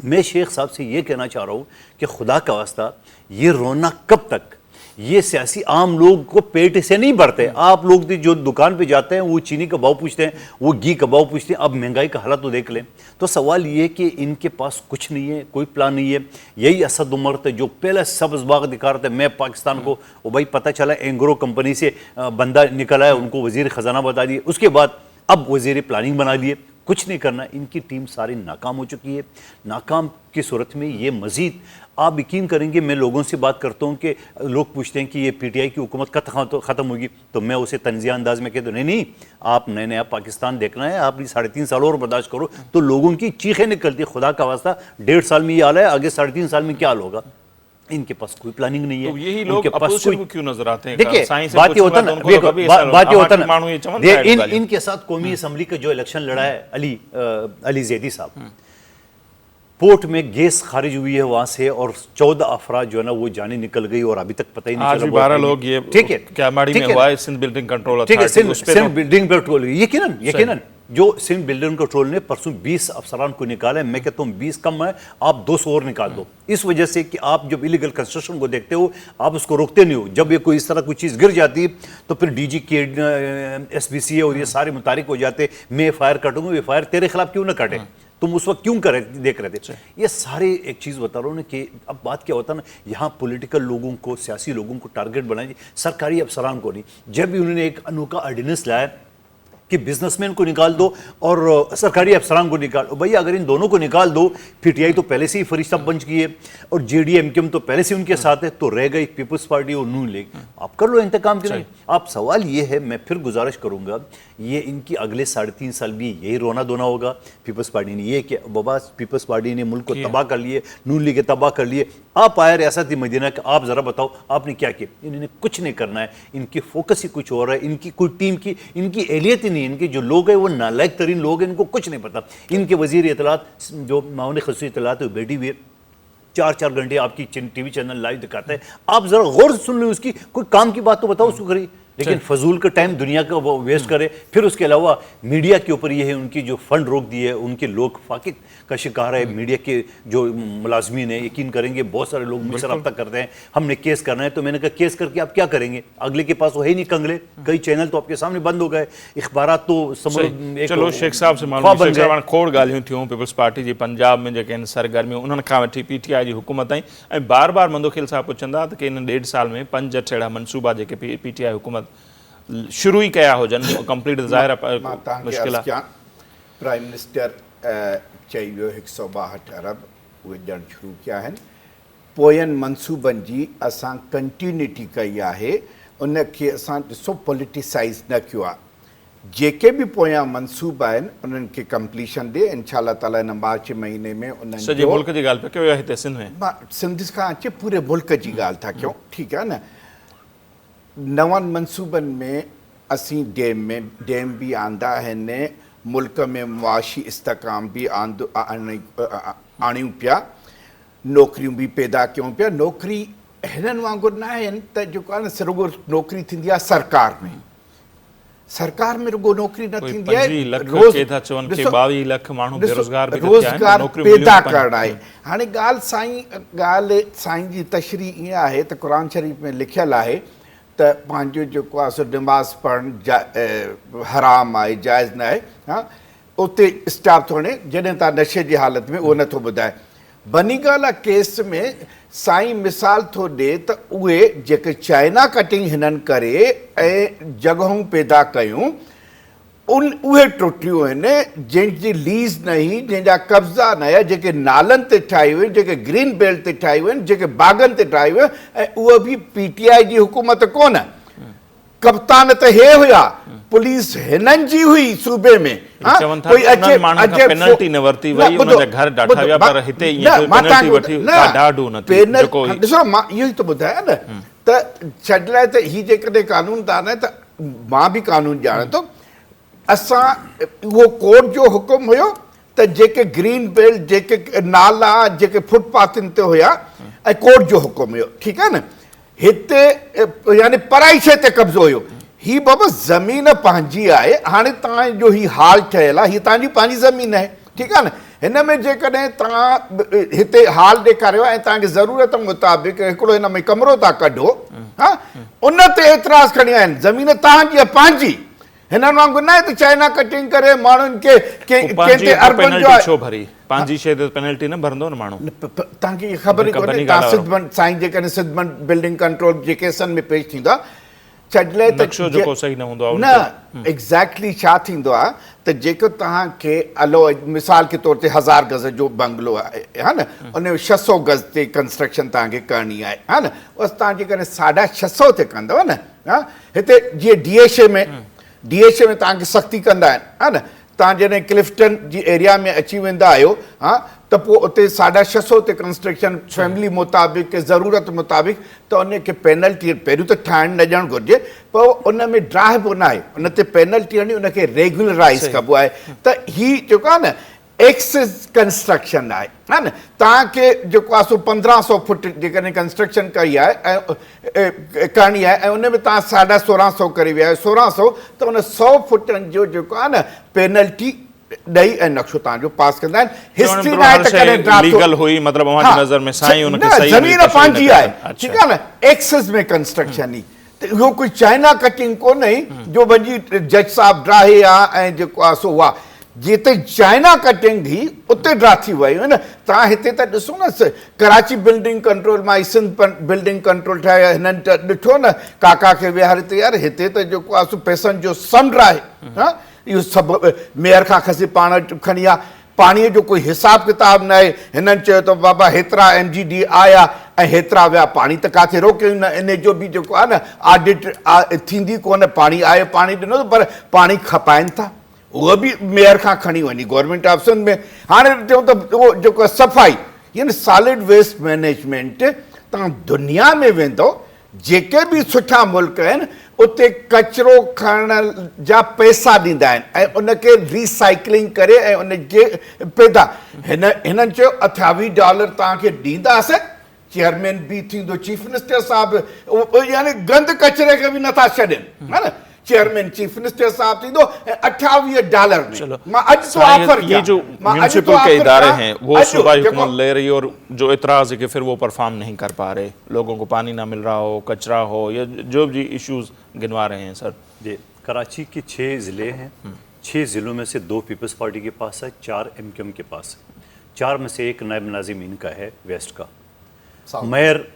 میں شیخ صاحب سے یہ کہنا چاہ رہا ہوں کہ خدا کا واسطہ یہ رونا کب تک؟ یہ سیاسی عام لوگ کو پیٹ سے نہیں بھرتے. آپ لوگ جو دکان پہ جاتے ہیں وہ چینی کا بھاؤ پوچھتے ہیں, وہ گھی کا بھاؤ پوچھتے ہیں. اب مہنگائی کا حالت تو دیکھ لیں. تو سوال یہ کہ ان کے پاس کچھ نہیں ہے, کوئی پلان نہیں ہے. یہی اسد عمر تھے جو پہلے سبز باغ دکھا رہے تھے میں پاکستان کو, وہ بھائی پتہ چلا اینگرو کمپنی سے بندہ نکل آیا, ان کو وزیر خزانہ بتا دیے. اس کے بعد اب وزیر پلاننگ بنا لیے. کچھ نہیں کرنا. ان کی ٹیم ساری ناکام ہو چکی ہے. ناکام کی صورت میں یہ مزید آپ یقین کریں گے, میں لوگوں سے بات کرتا ہوں کہ لوگ پوچھتے ہیں کہ یہ پی ٹی آئی کی حکومت کب ختم ہوگی, تو میں اسے تنزیہ انداز میں کہتا ہوں نہیں آپ نیا پاکستان دیکھنا ہے, آپ 3.5 سال اور برداشت کرو. تو لوگوں کی چیخیں نکلتی, خدا کا واسطہ 1.5 سال میں یہ حال ہے, آگے 3.5 سال میں کیا حال ہوگا؟ ان کے پاس کوئی پلاننگ نہیں ہے. تو یہی لوگ اپوزیشن کو کیوں نظر آتے ہیں؟ دیکھیں بات یہ ہوتا نا ان کے ساتھ قومی اسمبلی کا جو الیکشن لڑا ہے علی زیدی صاحب, پورٹ میں گیس خارج ہوئی ہے وہاں سے اور 14 افراد جو ہے نا وہ جانے نکل گئی اور ابھی تک پتہ ہی نہیں چلا. آج بھی 12 لوگ یہ کیا ماڑی میں ہوا ہے Sindh building control authority, Sindh building control یقیناً جو سندھ بلڈنگ کنٹرول نے پرسوں 20 افسران کو نکالا ہے. میں کہتا ہوں 20 کم ہے, آپ 200 اور نکال دو. اس وجہ سے کہ آپ جب ایلیگل کنسٹرکشن کو دیکھتے ہو آپ اس کو روکتے نہیں ہو. جب یہ کوئی اس طرح کوئی چیز گر جاتی ہے تو پھر ڈی جی کے ایس بی سی اور یہ سارے متحرک ہو جاتے, میں ایف آئی آر کاٹوں گا, ایف آئی آر تیرے خلاف کیوں نہ کاٹے, تم اس وقت کیوں دیکھ رہے تھے. یہ سارے ایک چیز بتا رہا ہوں نا کہ اب بات کیا ہوتا ہے نا, یہاں پولیٹیکل لوگوں کو, سیاسی لوگوں کو ٹارگٹ بنائیں, سرکاری افسران کو نہیں. جب بھی انہوں نے ایک انوکھا آرڈیننس لایا کہ بزنس مین کو نکال دو اور سرکاری افسران کو نکال دو, بھائی اگر ان دونوں کو نکال دو, پی ٹی آئی تو پہلے سے ہی فرشتہ بن چکی ہے اور جے ڈی ایم کیم تو پہلے سے ان کے ساتھ ہے, تو رہ گئی پیپلز پارٹی اور نون لیگ. آپ کر لو انتقام کے لیے. آپ سوال یہ ہے, میں پھر گزارش کروں گا, یہ ان کی اگلے 3.5 سال بھی یہی رونا دھونا ہوگا. پیپلز پارٹی نے یہ کہ بابا پیپلز پارٹی نے ملک کو تباہ کر لیے, نون لیگ تباہ کر لیے. آپ آئے ریاست مدینہ کہ آپ ذرا بتاؤ آپ نے کیا کیا. انہوں نے کچھ نہیں کرنا ہے. ان کی فوکس ہی کچھ اور ہے. ان کی کوئی ٹیم کی ان کی اہلیت ہی نہیں. ان کے جو لوگ ہیں وہ نالائق ترین لوگ ہیں, ان کو کچھ نہیں پتا. ان کے وزیر اطلاعات جو معاون خصوصی اطلاعات ہے بیٹی ہوئی ہے, 4 گھنٹے آپ کی ٹی وی چینل لائیو دکھاتا ہے. آپ ذرا غور سے سن لیں, اس کی کوئی کام کی بات تو بتاؤ اس کو کریے. لیکن فضول کا ٹائم دنیا کا وہ ویسٹ کرے. پھر اس کے علاوہ میڈیا کے اوپر یہ ہے ان کی جو فنڈ روک دی ہے, ان کے لوگ فاقے کا شکار ہے. میڈیا کے جو ملازمین ہیں, یقین کریں گے بہت سارے لوگ مجھ سے رابطہ کرتے ہیں, ہم نے کیس کرنا ہے. تو میں نے کہا کیس کر کے آپ کیا کریں گے؟ اگلے کے پاس وہ ہے ہی نہیں کنگلے. کئی چینل تو آپ کے سامنے بند ہو گئے, اخبارات تو چلو شیخ صاحب سے معلوم شیخ صاحب کھوڑ ॻाल्हियूं थियूं پیپلز पार्टी जी पंजाब में जेके आहिनि सरगर्मियूं उन्हनि खां वठी PTI जी हुकूमत ताईं. ऐं बार बार मंदोखिल साहब पुछंदा त कि इन 1.5 साल में 5 अहिड़ा मनसूबा जेके PTI हुकूमत शुरू ही कया हुजनि, कंप्लीट ज़ाहिर मुश्किल आहे. प्राइम मिनिस्टर चई वियो 162 अरब उहे ॾियणु शुरू कया आहिनि. पोयनि मनसूबनि जी असां कंटिन्यूटी कई आहे, उनखे असां ॾिसो पॉलिटिसाइज़ न कयो आहे. जेके बि पोयां मनसूबा आहिनि उन्हनि खे कंप्लीशन ॾे. इंशाअल्लाह ताला हिन मार्च महीने में उन्हनि सॼे मुल्क जी ॻाल्हि पिया कयो या हिते सिंध में? सिंध खां अचे पूरे मुल्क जी ॻाल्हि था कयूं, ठीकु आहे न. नवनि मनसूबनि में असीं डैम बि आंदा आहिनि, मुल्क में मुआशी इस्तेकाम बि आणियूं पिया, नौकरियूं बि पैदा कयूं पिया. नौकरी हिननि वांगुरु न आहिनि त जेको आहे न रुॻो नौकरी थींदी आहे सरकार में. सरकार में रुॻो नौकरी न थींदी आहे, रोज़गार पैदा करणु आहे. हाणे ॻाल्हि साईं जी तशरीह ईअं आहे त क़ुर शरीफ़ में लिखियलु आहे त पंहिंजो जेको आहे सो नमाज़ पढ़णु हराम आहे, जाइज़ न आहे. हा, उते स्टॉप थो हणे जॾहिं तव्हां नशे जी हालत में उहो नथो ॿुधाए. बनीगाला केस में साईं मिसाल थो ॾिए त उहे जेके चाइना कटिंग हिननि करे ऐं जॻहियूं पैदा कयूं उहे टुटियूं आहिनि, जंहिंजी लीज़ न हुई, जंहिंजा कब्ज़ा न हुया, जेके नालनि ते ठाहियूं आहिनि, जेके ग्रीन बेल्ट ते ठाहियूं आहिनि, जेके बाग़नि ते ठाहियूं आहिनि, ऐं उहा बि PTI जी हुकूमत कोन. कप्तान त हे हुया, पुलिस हिननि जी हुई सूबे में. ॾिसो मां इहो ई त ॿुधायां न त छॾ लाइ त हीउ जेकॾहिं कानूनदान आहे त मां बि कानून ॼाणां थो. असां उहो कोर्ट जो हुकुम हुयो त जेके ग्रीन बेल्ट जेके नाला जेके फुटपाथनि ते हुया ऐं कोर्ट जो हुकुम हुयो, ठीकु आहे न, हिते यानी पराई शइ ते कब्ज़ो हुयो। ही बाबा ज़मीन पंहिंजी आहे, हाणे तव्हांजो ही हाल ठहियल आहे, हीअ तव्हांजी पंहिंजी ज़मीन आहे, ठीकु आहे न। हिन में जेकॾहिं तव्हां हिते हाल ॾेखारियो ऐं तव्हांखे ज़रूरत मुताबिक़ हिकिड़ो हिन में कमिरो था कढो, हा, उन ते एतिराज़ खणी आया आहिनि। ज़मीन तव्हांजी आहे, पंहिंजी। हिननि वांगुरु न आहे त चाइना कटिंग करे माण्हुनि खे कंहिं अरबन जो छो भरी पंहिंजी शइ ते पेनल्टी न भरंदो न माण्हू। तव्हांखे इहा ख़बर ई कोन्हे। तव्हां सिद्धमन साईं जेकॾहिं सिद्धमन बिल्डिंग कंट्रोल जे केसनि में पेश थींदो आहे, छॾले त नक्शो जेको सही न हूंदो आहे न एग्ज़ैक्टली छा थींदो आहे त जेको तव्हांखे हलो मिसाल के तौर ते 1000 गज़ जो बंगलो आहे, हा न, उन में 600 गज़ ते कंस्ट्रक्शन तव्हांखे करणी आहे, हा न, बसि तव्हां जेकॾहिं 650 ते कंदव न, हा, हिते जीअं DHA में तव्हांखे सख़्ती कंदा आहिनि, हा न, तव्हां जॾहिं क्लिफ्टन जी एरिया में अची वेंदा आहियो, हा, त पोइ उते 650 ते कंस्ट्रक्शन फैमिली मुताबिक़ ज़रूरत मुताबिक़, त उनखे पेनल्टी पहिरियों त ठाहिणु न ॾियणु घुरिजे, पोइ उन में ड्राइबो न आहे, उन ते पेनल्टी हणी उनखे रेगुलराइज़ कबो आहे। त हीअ जेको आहे न एक्सिस कंस्ट्रक्शन आहे, हा न, तव्हांखे जेको आहे सो 1500 फुट जेकॾहिं कंस्ट्रक्शन कई आहे ऐं करणी आहे ऐं उन में तव्हां 1650 करे विया आहियो 1600, त उन 100 फुटनि जो जेको आहे न पेनल्टी ॾेई ऐं नक्शो तव्हांजो पास कंदा आहिनि। हिस्ट्री न आहे त कॾहिं लीगल हुई, मतिलबु अवांजी नज़र में साईं उनखे सही ज़मीन पंहिंजी आहे, ठीकु आहे न, एक्सिस में कंस्ट्रक्शन ई, त इहो कोई चाइना कटिंग कोन्हे जो वञी जज साहब ड्राहे आहे ऐं जेको आहे सो उहा जिते चाइना कटिंग ही उते ड्रा थी वियूं आहिनि। तव्हां हिते त ॾिसो न, कराची बिल्डिंग कंट्रोल मां सिंध बिल्डिंग कंट्रोल ठाहिया, हिननि त ॾिठो न काका खे विहारे ते, यार हिते त जेको आहे सो पैसनि जो समुंड आहे, हा, इहो सभु मेयर खां खसी पाण खणी आहे, पाणीअ जो कोई हिसाब किताब न आहे। हिननि चयो त बाबा हेतिरा MGD आया ऐं हेतिरा विया, पाणी त किथे रोकियो न, इन जो बि जेको आहे न ऑडिट थींदी कोन, पाणी आयो, पाणी ॾिनो, पर पाणी खपाइनि था, उहो बि मेयर खां खणी वञी गवर्नमेंट ऑफिसनि में। हाणे चऊं त उहो जेको सफ़ाई, यानी सॉलिड वेस्ट मैनेजमेंट, तव्हां दुनिया में वेंदो, जेके बि सुठा मुल्क आहिनि उते कचिरो खणण जा पैसा ॾींदा आहिनि ऐं उनखे रिसाइक्लिंग करे ऐं उनखे पैदा, हिननि चयो $28 तव्हांखे ॾींदासीं, चेयरमैन बि थींदो चीफ मिनिस्टर साहिबु, यानी गंद कचिरे खे बि नथा छॾनि, हा न, चेयरमैन चीफ मिनिस्टर साहब थींदो $28 में। मां अॼु तो ऑफर ये जो म्यूनिसिपल के इदारे हैं वो सूबाई हुकूमत ले रही है और जो इतराज़ है कि फिर वो परफॉर्म नहीं कर पा रहे, लोगों को पानी ना मिल रहा हो, कचरा हो, या जो भी इश्यूज गिनवा रहे हैं सर। जी, कराची के 6 ज़िले हैं, 6 ज़िलों में से 2 पीपल्स पार्टी के पास है, 4 MQM के पास है, 4 में से 1 नायब नाज़िम इनका है वेस्ट का, मेयर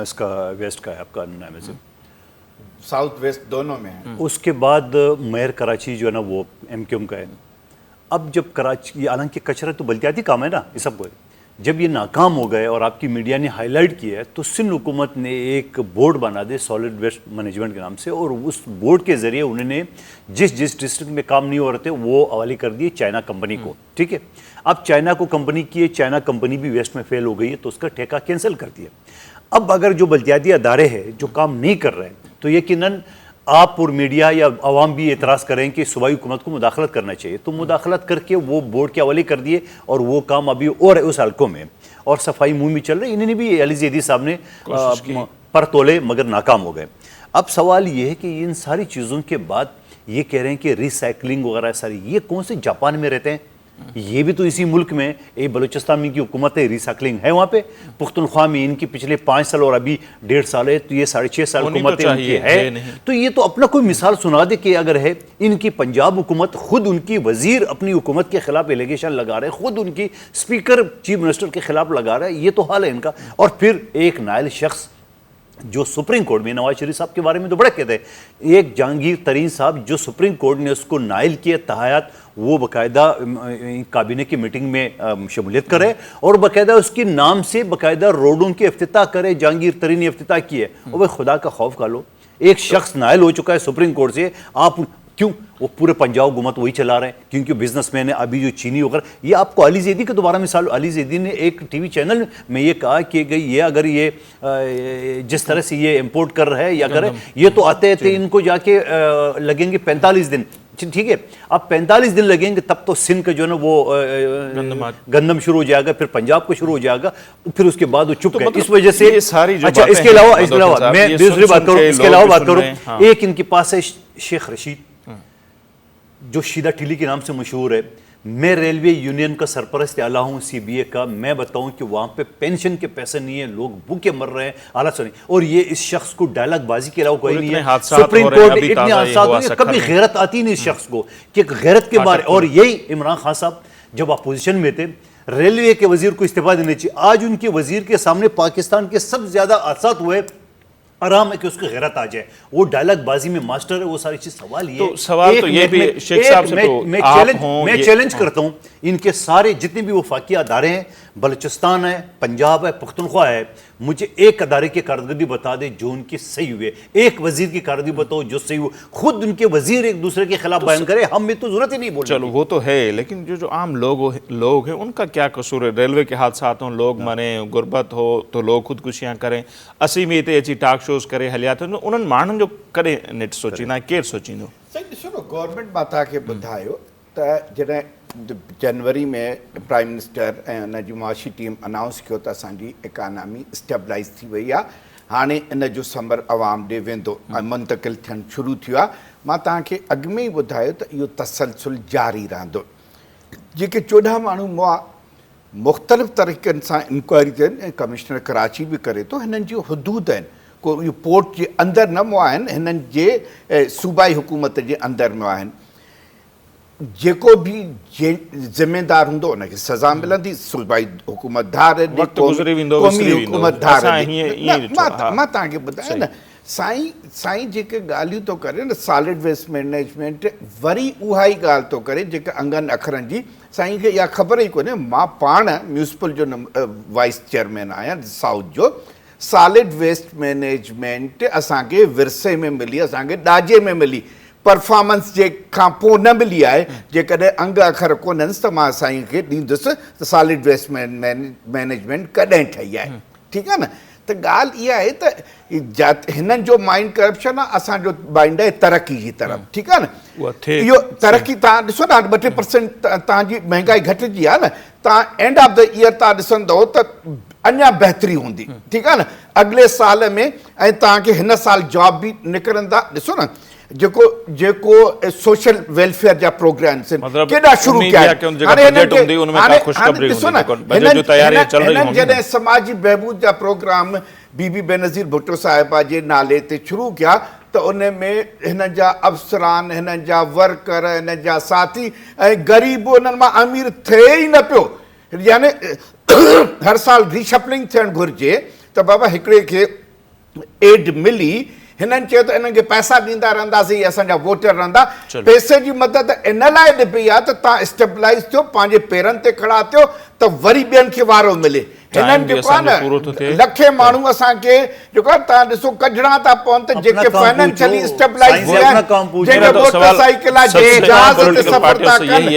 इसका वेस्ट का है आपका नायब, साउथ वेस्ट दोनों में है। उसके बाद मेयर कराची जो है ना वो MQM का है। अब जब कराची, ये हालांकि कचरा तो बल्दियाती काम है ना, ये सब जब ये नाकाम हो गए और आपकी मीडिया ने हाईलाइट किया है, तो सिंध हुकूमत ने एक बोर्ड बना दे सॉलिड वेस्ट मैनेजमेंट के नाम से, और उस बोर्ड के ज़रिए उन्होंने जिस डिस्ट्रिक्ट में काम नहीं हो रहे थे वो हवाले कर दिए चाइना कंपनी को, ठीक है। अब चाइना को कंपनी की है, चाइना कंपनी भी वेस्ट में फेल हो गई है, तो उसका ठेका कैंसिल कर दिया। अब अगर जो बल्दियाती अदारे हैं जो काम नहीं कर रहे हैं, तो यकीनन आप और मीडिया या आवाम भी एतराज़ करें कि सूबाई हुकूमत को मुदाखलत करना चाहिए, तो मुदाखलत करके वो बोर्ड के हवाले कर दिए और वो काम अभी और उस हल्कों में, और सफाई मुंह में चल रही। इन्होंने भी अली ज़ैदी साहब ने पर तोले मगर नाकाम हो गए। अब सवाल ये है कि इन सारी चीज़ों के बाद ये कह रहे हैं कि रिसाइकलिंग वगैरह सारी, ये कौन से जापान में रहते हैं, ये भी तो इसी मुल्क में, एक बलूचिस्तान में की हुकूमत है, रिसाइकलिंग है वहाँ पे, पुख्तनख्वा में इनकी पिछले 5 साल और अभी 1.5 साल है, तो ये 6.5 साल हुकूमत है, तो ये तो अपना कोई मिसाल सुना दे कि अगर है। इनकी पंजाब हुकूमत, खुद उनकी वजीर अपनी हुकूमत के खिलाफ एलिगेशन लगा रहे हैं, खुद उनकी स्पीकर चीफ मिनिस्टर के खिलाफ लगा रहा है, ये तो हाल है इनका। और फिर एक नायल शख्स जो सुप्रीम कोर्ट में, नवाज शरीफ साहब के बारे में तो बड़ा कहते हैं, एक जहांगीर तरीन साहब जो सुप्रीम कोर्ट ने उसको नाइल किया तहयात, वो बाकायदा काबीने की मीटिंग में शमूलियत करे और बाकायदा उसके नाम से बाकायदा रोडों की इफ्तिताह करे, जहांगीर तरीन ने इफ्तिताह की है। और भाई खुदा का खौफ खा लो, एक शख्स नाइल हो चुका है सुप्रीम कोर्ट से, आप क्यों वो पूरे पंजाब हुकूमत वही चला रहे हैं, क्योंकि बिजनेसमैन है। अभी जो चीनी वगैरह, ये आपको अली ज़ैदी का दोबारा मिसाल, अली ज़ैदी ने एक टीवी चैनल में ये कहा कि ये अगर ये जिस तरह से ये इंपोर्ट कर रहे हैं या करे, ये तो आते आते इनको जाके लगेंगे 45 दिन ٹھیک ہے اب 45 دن لگیں گے تب تو سندھ کا جو ہے نا وہ گندم شروع ہو جائے گا, پھر پنجاب کو شروع ہو جائے گا, پھر اس کے بعد وہ چپ گئے. اس وجہ سے اچھا اس کے علاوہ میں دوسری بات کروں, اس کے علاوہ بات کروں, ایک ان کے پاس ہے شیخ رشید جو شیدہ ٹھیلی کے نام سے مشہور ہے. میں ریلوے یونین کا سرپرست اعلیٰ ہوں سی بی اے کا. میں بتاؤں کہ وہاں پہ پینشن کے پیسے نہیں ہیں, لوگ بھوکے مر رہے ہیں, حالات سنیں. اور یہ اس شخص کو ڈائلاگ بازی کے علاوہ کوئی نہیں ہے. سپریم کورٹ اتنے حادثات ہوئے, کبھی غیرت آتی نہیں اس شخص کو کہ غیرت کے بارے. اور یہی عمران خان صاحب جب اپوزیشن میں تھے, ریلوے کے وزیر کو استعفیٰ دینا چاہیے. آج ان کے وزیر کے سامنے پاکستان کے سب سے زیادہ حادثات ہوئے, آرام ہے کہ اس کو غیرت آ جائے. وہ ڈائلاگ بازی میں ماسٹر ہے, وہ ساری چیز. سوال یہ سوال تو یہ بھی شیخ صاحب سے تو میں چیلنج کرتا ہوں ان کے سارے جتنے بھی وفاقی ادارے ہیں, بلوچستان ہے, پنجاب ہے, پختونخوا ہے, مجھے ایک ادارے کی کارکردگی بتا دے جو ان کی صحیح ہوئے, ایک وزیر کی کارکردگی بتاؤ جو صحیح ہو. خود ان کے وزیر ایک دوسرے کے خلاف بیان کرے, ہم میں تو ضرورت ہی نہیں بولنے. چلو وہ تو ہے, لیکن جو عام لوگ ہیں ان کا کیا قصور ہے؟ ریلوے کے حادثات ہوں, لوگ مریں, غربت ہو تو لوگ خودکشیاں کریں, اسی میں اچھی ٹاک شوز کرے, حلیات انہوں مانن جو کرے نیٹ سوچینا کیر سوچیندو. ॾिसो गवर्नमेंट मां तव्हांखे ॿुधायो त जॾहिं जनवरी में प्राइम मिनिस्टर ऐं उन जी मुआशी टीम अनाउंस कयो त असांजी इकानमी स्टेबलाइज़ थी वई आहे, हाणे इन जो समर आवाम ॾे वेंदो ऐं मुंतक़िल थियणु शुरू थियो आहे. मां तव्हांखे अॻु में ई ॿुधायो त इहो तसलसुल जारी रहंदो. जेके 14 माण्हू मुख़्तलिफ़ तरीक़नि सां इंक्वायरी कनि ऐं कमिश्नर कराची बि करे थो, हिननि जूं हदूद आहिनि, को इहो पोर्ट जे अंदरि न मुआ आहिनि, हिननि जे सूबाई हुकूमत जे अंदरि में आहिनि. जेको बि ज़िम्मेदार हूंदो उनखे सज़ा मिलंदी. सूबाई हुकूमत धार क़ौमी हुकूमत धार. मां तव्हांखे ॿुधायां न साईं जेके ॻाल्हियूं थो करे न सॉलिड वेस्ट मैनेजमेंट, वरी उहा ई ॻाल्हि थो करे जेके अंगनि अखरनि जी. साईं खे इहा ख़बर ई कोन्हे, मां पाण म्यूनिसिपल जो वाइस चेयरमैन आहियां साउथ जो. सॉलिड वेस्ट मैनेजमेंट असांखे विरसे में मिली, असांखे ॾाजे में मिली, परफॉर्मेंस जे खां पोइ न मिली आहे. जेकॾहिं अंग अखर कोन्हनि त मां साईं खे ॾींदुसि त सॉलिड वेस्ट मैनेजमेंट कॾहिं ठही आहे. ठीकु आहे न. त ॻाल्हि इहा आहे त हिननि जो माइंड करप्शन आहे, असांजो माइंड आहे तरक़ी जी तरफ़. ठीकु आहे न. इहो तरक़ी तव्हां ॾिसो न 2-3% तव्हांजी महांगाई घटिजी आहे न, तव्हां एंड ऑफ द ईयर तव्हां ॾिसंदव त अञा बहितरी हूंदी. ठीकु आहे न. अॻिले साल में ऐं तव्हांखे हिन साल जॉब बि निकिरंदा. ॾिसो न जेको सोशल वेलफेयर जा प्रोग्राम्स आहिनि केॾा शुरू कया. हिननि जॾहिं समाजी बहबूद जा प्रोग्राम बीबी बेनज़ीर भुट्टो साहिबा जे नाले ते शुरू कया त उन में हिननि जा अफ़सरान, हिननि जा वर्कर, हिननि जा साथी ऐं ग़रीब उन्हनि मां अमीर थिए ई न पियो. यानी हर साल रीशफलिंग थियणु घुरिजे त बाबा हिकिड़े खे एड मिली, हिननि चयो त इन्हनि खे पैसा ॾींदा रहंदासीं, असांजा वोटर रहंदा. पैसे जी मदद इन लाइ ॾिबी आहे त तव्हां स्टेबलाइज़ थियो, पंहिंजे पेरनि ते खड़ा थियो त वरी ॿियनि खे वारो मिले. हिननि जेको आहे न लखे माण्हू असांखे जेको आहे तव्हां ॾिसो कढणा था पवनि त जेके फाइनेंशियली स्टेबलाइज़ थिया आहिनि, जेके मोटरसाइकिल जहाज ते सफ़र था कनि.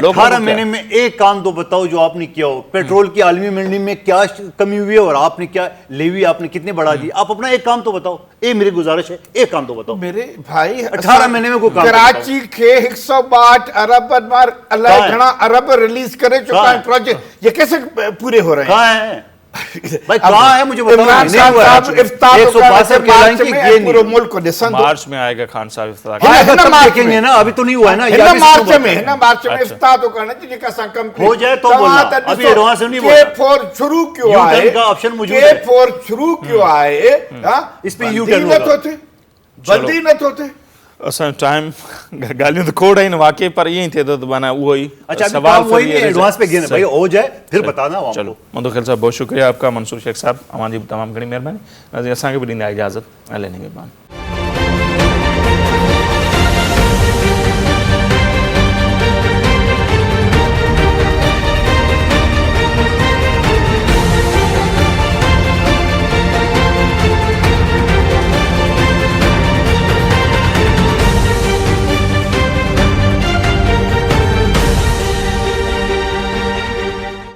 18 महीने में एक काम तो बताओ जो आपने किया हो. पेट्रोल की आलमी मंडी में क्या कमी हुई है और आपने क्या लेवी आपने कितने बढ़ा दी? आप अपना एक काम तो बताओ. ये मेरी गुजारिश है, एक काम तो बताओ मेरे भाई. 18 महीने में कोई काम. कराची के 162 अरब अलाए घणा अरब रिलीज करे चुका है प्रोजेक्ट. ये कैसे पूरे हो रहे हैं? कहाँ है भाई, कहाँ है मुझे बताओ. इमरान साहब इफ्तार तो मार्च में पूरे मुल्क को दिसंदो. मार्च में आएगा खान साहब इफ्तार. देखेंगे ना, अभी तो नहीं हुआ है ना. हिन मार्च में इफ्तार तो करना चाहिए जेका असां कंप्लीट हो जाए तो बोलना. अभी एडवांस नहीं बोलना. K4 शुरू क्यों आए? का ऑप्शन मौजूद है. K4 शुरू क्यों आए? इस पे यू टर्न न थे, बंदी न थे. असां टाइम ॻाल्हियूं त खोड़ आहिनि वाक़ई, पर ईअं ई थिए थो त माना उहो ई सवाल वही एडवांस पे गिने भाई हो जाए फिर बताना. चलो मंदो खैल साहब बहुत शुक्रिया आपका. मंसूर शेख साहब, अवां जी तमामु घणी महिरबानी. असांखे बि ॾींदा इजाज़त. अलाह ने मेहरबान.